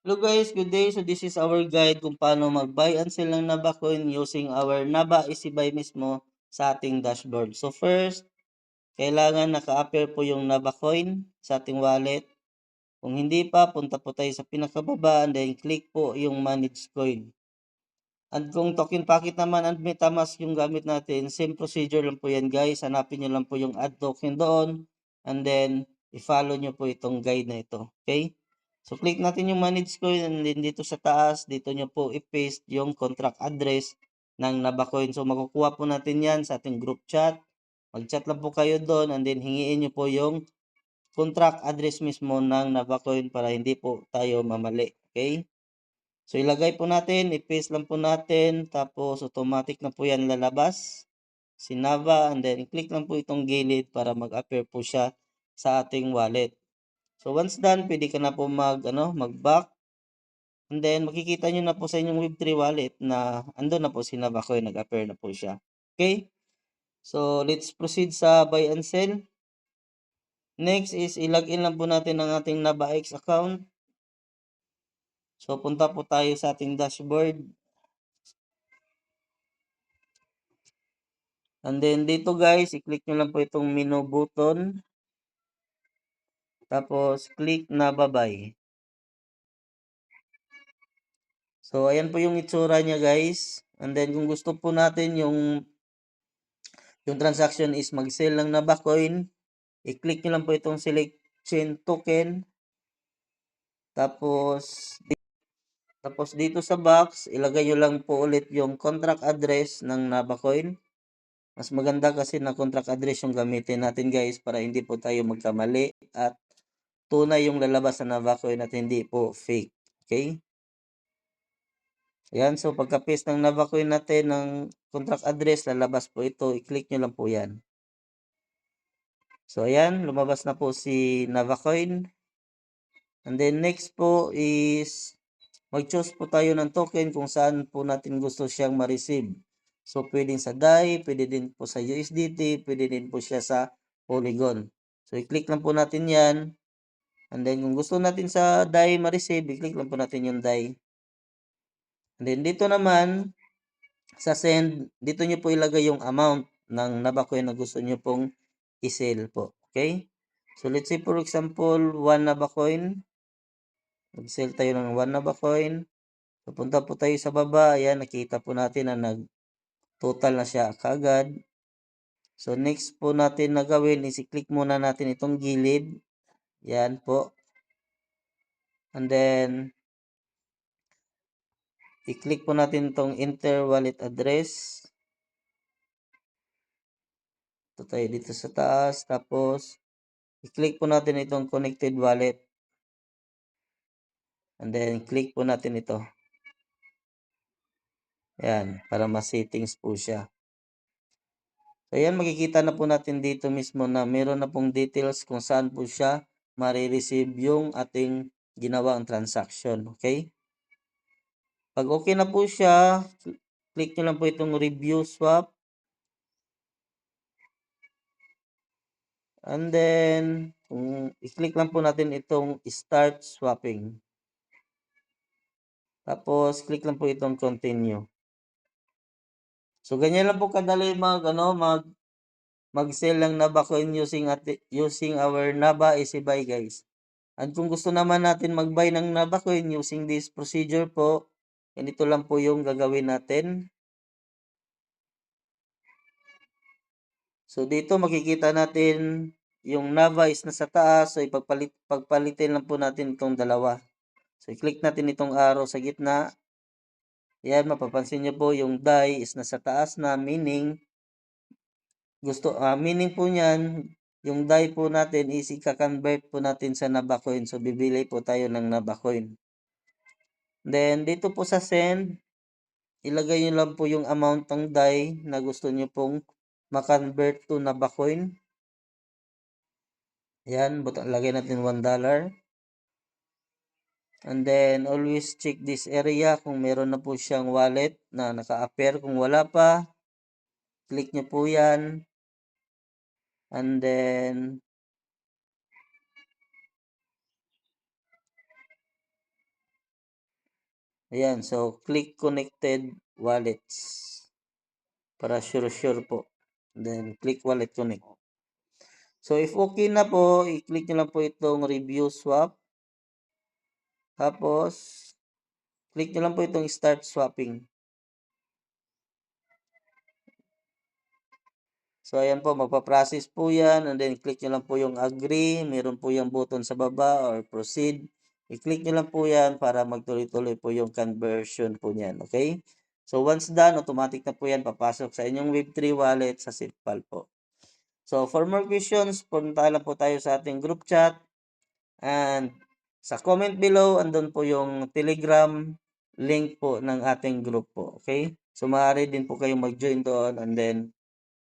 Hello guys, good day. So this is our guide kung paano mag-buy and sell ng Naba coin using our Naba Easy Buy mismo sa ating dashboard. So first, kailangan naka-appear po yung Naba coin sa ating wallet. Kung hindi pa, punta po tayo sa pinakababa and then click po yung manage coin. And kung token packet naman and MetaMask yung gamit natin, same procedure lang po yan guys. Hanapin nyo lang po yung add token doon and then i-follow nyo po itong guide na ito. Okay? So click natin yung manage coin and then dito sa taas, dito nyo po i-paste yung contract address ng Nabacoin. So makukuha po natin yan sa ating group chat. Mag-chat lang po kayo doon and then hingiin nyo po yung contract address mismo ng Nabacoin para hindi po tayo mamali. Okay? So ilagay po natin, i-paste lang po natin, tapos automatic na po yan lalabas. Si Nava and then click lang po itong gilid para mag-appear po siya sa ating wallet. So once done, pwede ka na po mag-back. And then makikita nyo na po sa inyong Web3 wallet na ando na po si Navacoin, nag-appear na po siya. Okay? So let's proceed sa buy and sell. Next is i-login lang po natin ang ating NavaX account. So punta po tayo sa ating dashboard. And then dito guys, i-click nyo lang po itong menu button. Tapos click na buy. So ayan po yung itsura niya guys. And then kung gusto po natin yung transaction is mag-sell ng Navacoin, i-click nyo lang po itong select chain token. Tapos dito sa box, ilagay nyo lang po ulit yung contract address ng Navacoin. Mas maganda kasi na contract address yung gamitin natin guys para hindi po tayo magkamali at tunay yung lalabas sa Navacoin at hindi po fake. Okay? Ayan, so pagka-paste ng Navacoin natin ng contract address, lalabas po ito. I-click nyo lang po yan. So ayan, lumabas na po si Navacoin. And then next po is mag-choose po tayo ng token kung saan po natin gusto siyang ma-receive. So pwedeng sa DAI, pwede din po sa USDT, pwede din po siya sa Polygon. So i-click lang po natin yan. And then kung gusto natin sa DAI ma-receive, i-click lang po natin yung DAI. And then dito naman, sa send, dito nyo po ilagay yung amount ng Navacoin na gusto nyo pong i-sell po. Okay? So let's say for example, 1 Navacoin. Mag-sell tayo ng 1 Navacoin. Pupunta po tayo sa baba. Ayan, nakita po natin na nag-total na siya kagad. So next po natin na gawin is i-click muna natin itong gilid. Yan po. And then i-click po natin itong enter wallet address. Ito tayo dito sa taas. Tapos i-click po natin itong connected wallet. And then click po natin ito. Yan, para ma-settings po siya. So yan, makikita na po natin dito mismo na meron na pong details kung saan po siya marireceive yung ating ginawang transaction. Okay? Pag okay na po siya, click nyo lang po itong review swap. And then, i-click lang po natin itong start swapping. Tapos, click lang po itong continue. So, ganyan lang po kadali mag-sell ng Navacoin using our Nava Easy Buy guys. At kung gusto naman natin mag-buy ng Navacoin using this procedure po, ganito lang po yung gagawin natin. So dito makikita natin yung Nava is nasa taas. So pagpalitin lang po natin itong dalawa. So i-click natin itong arrow sa gitna. Yan, mapapansin nyo po yung DAI is nasa taas na, meaning meaning po niyan, yung DAI po natin is i-convert po natin sa Navacoin. So bibili po tayo ng Navacoin. Then dito po sa send, ilagay nyo lang po yung amount ng DAI na gusto nyo pong ma-convert to Navacoin. Yan, lagay natin $1. And then, always check this area kung meron na po siyang wallet na naka-appear. Kung wala pa, click nyo po yan. And then, Ayan, so click connected wallets para sure po. Then click wallet connect. So if okay na po, i-click nyo lang po itong review swap. Tapos, click nyo lang po itong start swapping. So, ayan po, magpa-process po yan. And then, click nyo lang po yung agree. Meron po yung button sa baba or proceed. I-click nyo lang po yan para magtuloy-tuloy po yung conversion po niyan. Okay? So, once done, automatic na po yan papasok sa inyong Web3 wallet sa SafePal po. So, for more questions, punta lang po tayo sa ating group chat. And sa comment below, andun po yung Telegram link po ng ating group po. Okay? So, maaari din po kayong mag-join doon and then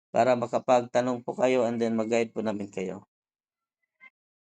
para makapagtanong po kayo and then mag-guide po namin kayo.